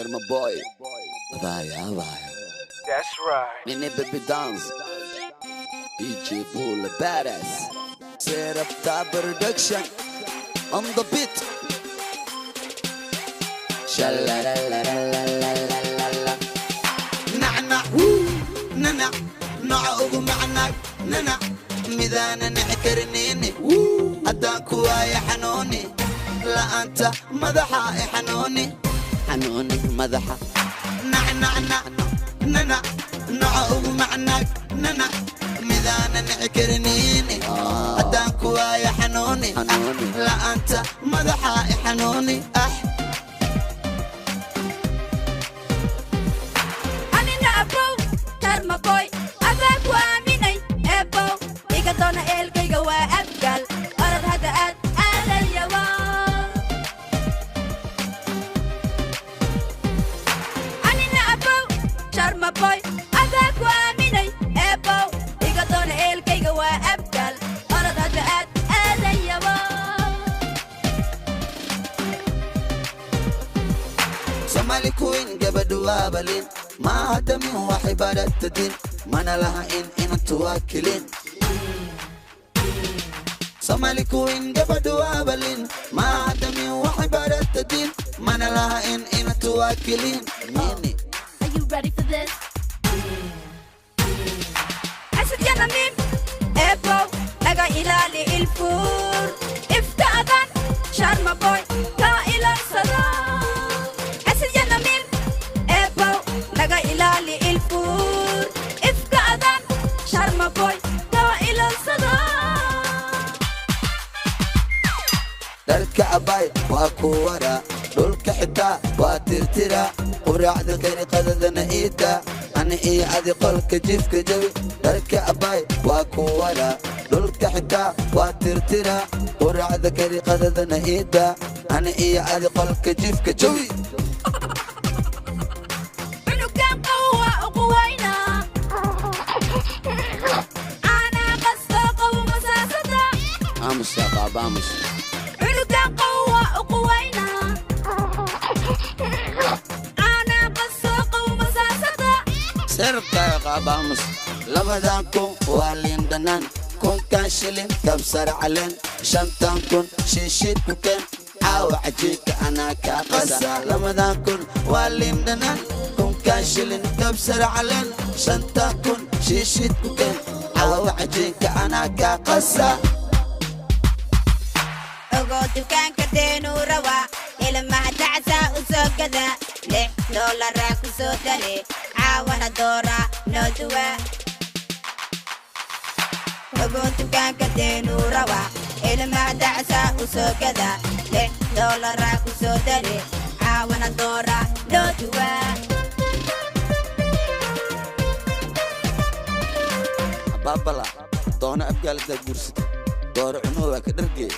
Sharma boy. Vaya, vaya. That's right. Mini baby dance. DJ Bull badass. Set up the production. On the beat. Shalalalalalalalala. نعنع ننع نعوق معناك ننع ميدانا نعكرنيني أداكوا يا حنوني لا أنت مدحا يا حنوني حنوني مدحة. نعنع ننع نعوق معناك ننع ميدانا نعكرنيني أداكوا يا حنوني لا أنت مدحا يا حنوني Somali queen gabadha balin ma hada min wahibadat tadin mana laha in tuwakilin Somali queen gabadha balin ma hada min wahibadat tadin mana laha in tuwakilin Nini. Are you ready for this? Asad yana min Ebo naga ilali ilfur Ifta'adan Sharma boy ka ila salam ilali ilfur ifkaadan sharma boy dawa ila sada darka abay waa ku wara dhulka xitaa waa tirtira quraacda dariiqadana iida ani iyo adi qolka jifka jawi darka abay waa ku wara dhulka xitaa waa tirtira quraacda dariiqadana iida ani iyo adi qolka jifka jawi Vamos ya, vamos. Ulukan قوة وقوينا أنا قصة ومساسة Cerca vamos. لبدان كون والين دنان كون كان شلين كبسر علين شنطان كون شيشيت كوكين عاو عجيك أنا كاقصة لبدان كون والين دنان كون كان شلين كبسر علين شنطان كون شيشيت كوكين عاو عجيك أنا كاقصة أقول كان كدين وروا إلى ما تعسى وسكذا ليه لولا راك وسوداني عاونا دورا نودوا أقول كان كدين وروا إلى ما تعسى وسكذا ليه لولا راك وسوداني عاونا دورا نودوا Babala. Doona abgaal da gursid. Door cunuga ka dhargeey.